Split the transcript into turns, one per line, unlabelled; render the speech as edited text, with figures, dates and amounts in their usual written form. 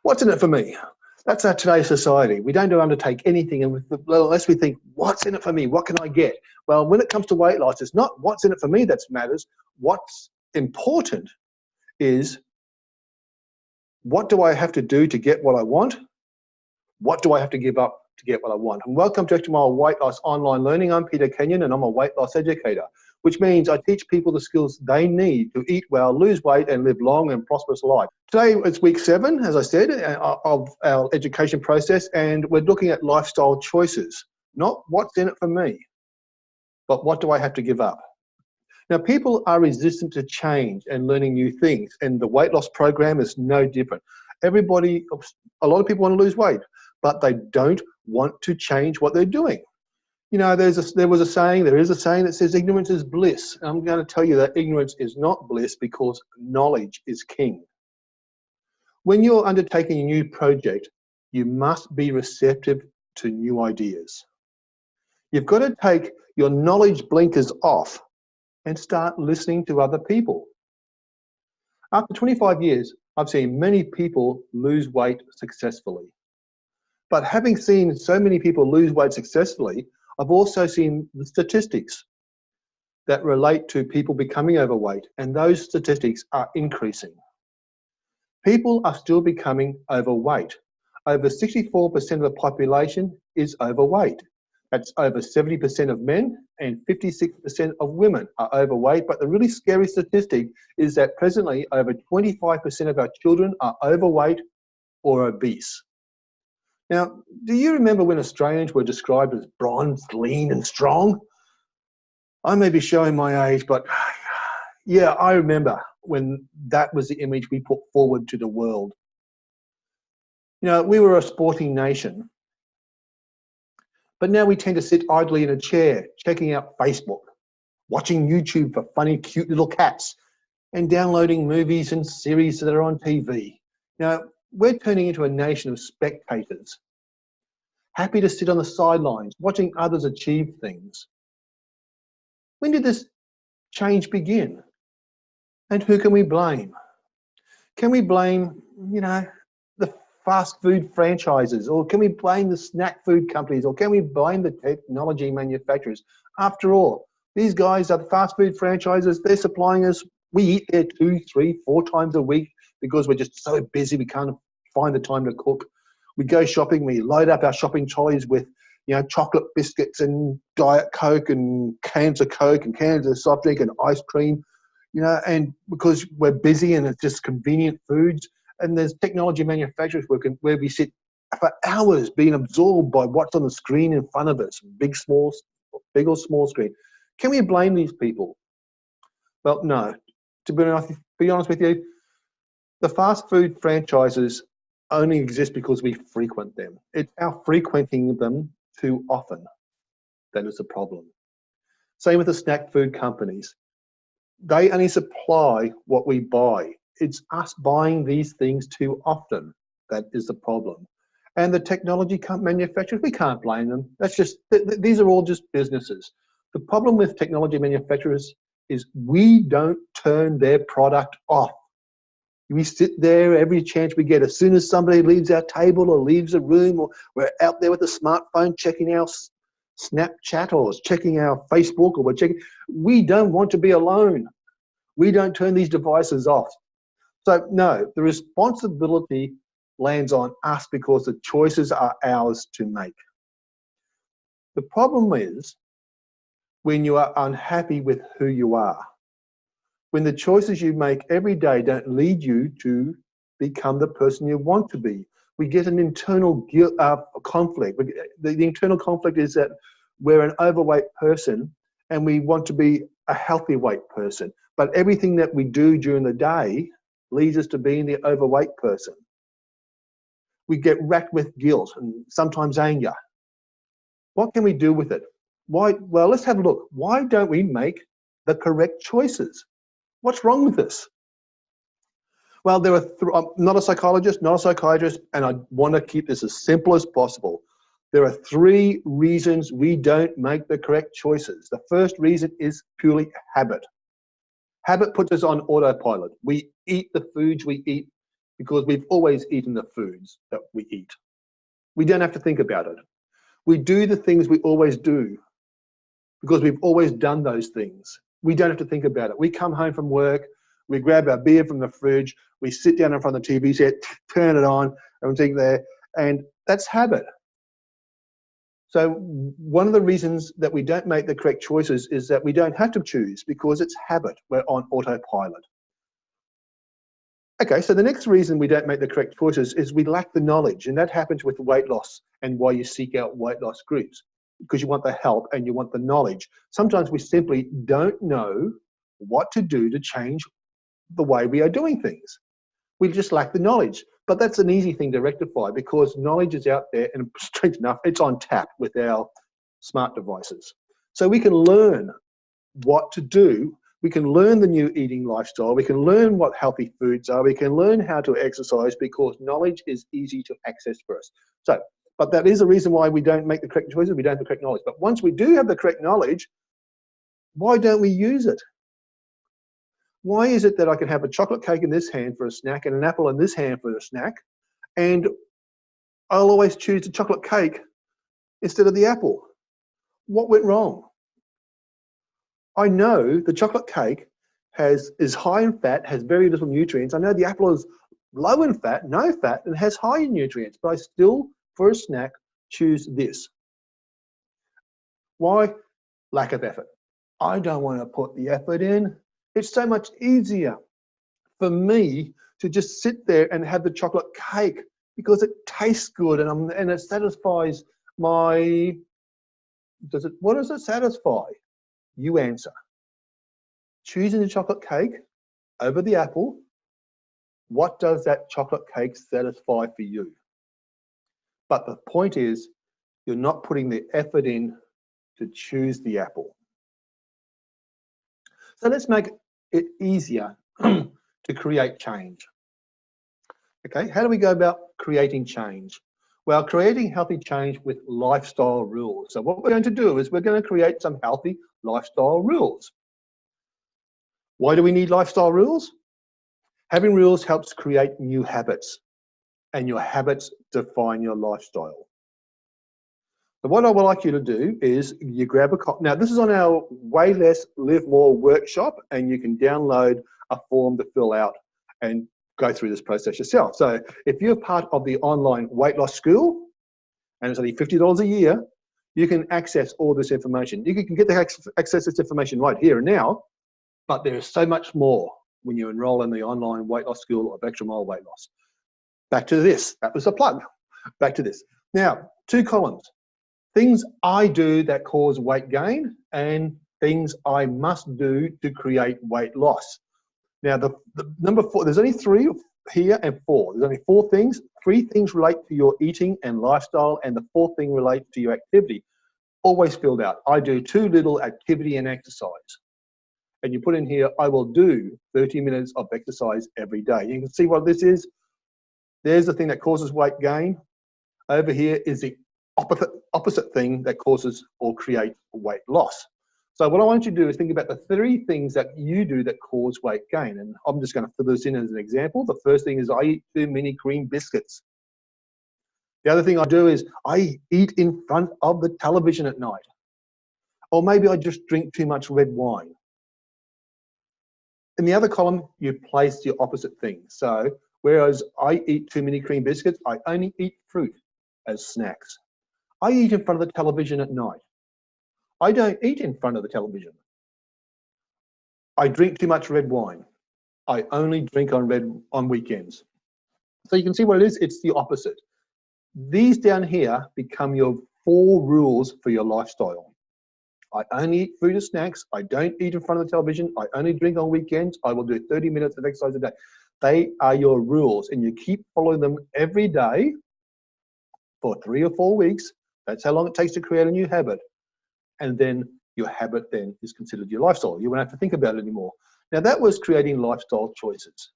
What's in it for me? That's our today's society. We don't undertake anything unless we think, what's in it for me? What can I get? Well, when it comes to weight loss, it's not what's in it for me that matters. What's important is, what do I have to do to get what I want? What do I have to give up to get what I want? And welcome to my weight loss online learning. I'm Peter Kenyon and I'm a weight loss educator, which means I teach people the skills they need to eat well, lose weight and live long and prosperous life. Today it's week 7, as I said, of our education process, and we're looking at lifestyle choices, not what's in it for me, but what do I have to give up? Now, people are resistant to change and learning new things, and the weight loss program is no different. A lot of people want to lose weight, but they don't want to change what they're doing. You know, there is a saying that says ignorance is bliss. I'm going to tell you that ignorance is not bliss, because knowledge is king. When you're undertaking a new project, you must be receptive to new ideas. You've got to take your knowledge blinkers off and start listening to other people. After 25 years, I've seen many people lose weight successfully. But having seen so many people lose weight successfully, I've also seen the statistics that relate to people becoming overweight, and those statistics are increasing. People are still becoming overweight. Over 64% of the population is overweight. That's over 70% of men and 56% of women are overweight. But the really scary statistic is that presently over 25% of our children are overweight or obese. Now, do you remember when Australians were described as bronze, lean and strong? I may be showing my age, but yeah, I remember when that was the image we put forward to the world. You know, we were a sporting nation. But now we tend to sit idly in a chair, checking out Facebook, watching YouTube for funny, cute little cats, and downloading movies and series that are on TV. Now, we're turning into a nation of spectators, happy to sit on the sidelines, watching others achieve things. When did this change begin? And who can we blame? Can we blame, the fast food franchises, or can we blame the snack food companies, or can we blame the technology manufacturers? After all, these guys are the fast food franchises. They're supplying us. We eat there 2, 3, 4 times a week because we're just so busy we can't find the time to cook. We go shopping, we load up our shopping trolleys with chocolate biscuits and Diet Coke and cans of Coke and cans of soft drink and ice cream, and because we're busy and it's just convenient foods. And there's technology manufacturers where we sit for hours being absorbed by what's on the screen in front of us, big or small screen. Can we blame these people? Well, no. To be honest with you, the fast food franchises only exist because we frequent them. It's our frequenting them too often that is the problem. Same with the snack food companies. They only supply what we buy. It's us buying these things too often that is the problem. And the technology manufacturers, we can't blame them. That's just, these are all just businesses. The problem with technology manufacturers is we don't turn their product off. We sit there every chance we get. As soon as somebody leaves our table or leaves a room, or we're out there with a smartphone checking our Snapchat or checking our Facebook, or we don't want to be alone. We don't turn these devices off. So no, the responsibility lands on us because the choices are ours to make. The problem is when you are unhappy with who you are, when the choices you make every day don't lead you to become the person you want to be. We get an internal conflict. The internal conflict is that we're an overweight person and we want to be a healthy weight person, but everything that we do during the day leads us to being the overweight person. We get racked with guilt and sometimes anger. What can we do with it? Well, let's have a look. Why don't we make the correct choices? What's wrong with this? Well, I'm not a psychologist, not a psychiatrist, and I want to keep this as simple as possible. There are 3 reasons we don't make the correct choices. The first reason is purely habit. Habit puts us on autopilot. We eat the foods we eat because we've always eaten the foods that we eat. We don't have to think about it. We do the things we always do because we've always done those things. We don't have to think about it. We come home from work, we grab our beer from the fridge, we sit down in front of the TV set, turn it on, and we think there, and that's habit. So one of the reasons that we don't make the correct choices is that we don't have to choose because it's habit. We're on autopilot. Okay, so the next reason we don't make the correct choices is we lack the knowledge, and that happens with weight loss and why you seek out weight loss groups, because you want the help and you want the knowledge. Sometimes we simply don't know what to do to change the way we are doing things. We just lack the knowledge. But that's an easy thing to rectify because knowledge is out there, and straight enough, it's on tap with our smart devices. So we can learn what to do. We can learn the new eating lifestyle. We can learn what healthy foods are. We can learn how to exercise because knowledge is easy to access for us. So, but that is the reason why we don't make the correct choices. We don't have the correct knowledge. But once we do have the correct knowledge, why don't we use it? Why is it that I can have a chocolate cake in this hand for a snack and an apple in this hand for a snack, and I'll always choose the chocolate cake instead of the apple? What went wrong? I know the chocolate cake is high in fat, has very little nutrients. I know the apple is low in fat, no fat, and has high in nutrients, but I still, for a snack, choose this. Why? Lack of effort. I don't want to put the effort in. It's so much easier for me to just sit there and have the chocolate cake because it tastes good and it satisfies my, what does it satisfy? You answer. Choosing the chocolate cake over the apple, what does that chocolate cake satisfy for you? But the point is, you're not putting the effort in to choose the apple. So let's make it easier to create change. Okay, how do we go about creating change? Well, creating healthy change with lifestyle rules. So what we're going to do is we're going to create some healthy lifestyle rules. Why do we need lifestyle rules? Having rules helps create new habits, and your habits define your lifestyle. So what I would like you to do is you grab a copy. Now this is on our Weigh Less, Live More workshop, and you can download a form to fill out and go through this process yourself. So if you're part of the online weight loss school, and it's only $50 a year, you can access all this information. You can get the access this information right here and now, but there is so much more when you enroll in the online weight loss school of Extra Mile Weight Loss. Back to this, that was a plug. Back to this. Now, 2 columns. Things I do that cause weight gain and things I must do to create weight loss. Now, the number 4, there's only 3 here and 4. There's only 4 things. 3 things relate to your eating and lifestyle, and the 4th thing relates to your activity. Always filled out. I do too little activity and exercise. And you put in here, I will do 30 minutes of exercise every day. You can see what this is. There's the thing that causes weight gain. Over here is the opposite thing that causes or creates weight loss. So what I want you to do is think about the 3 things that you do that cause weight gain. And I'm just going to fill this in as an example. The first thing is I eat too many cream biscuits. The other thing I do is I eat in front of the television at night. Or maybe I just drink too much red wine. In the other column, you place your opposite thing. So whereas I eat too many cream biscuits, I only eat fruit as snacks. I eat in front of the television at night. I don't eat in front of the television. I drink too much red wine. I only drink on weekends. So you can see what it is. It's the opposite. These down here become your 4 rules for your lifestyle. I only eat fruit and snacks. I don't eat in front of the television. I only drink on weekends. I will do 30 minutes of exercise a day. They are your rules, and you keep following them every day for 3 or 4 weeks. That's how long it takes to create a new habit. And then your habit then is considered your lifestyle. You won't have to think about it anymore. Now that was creating lifestyle choices.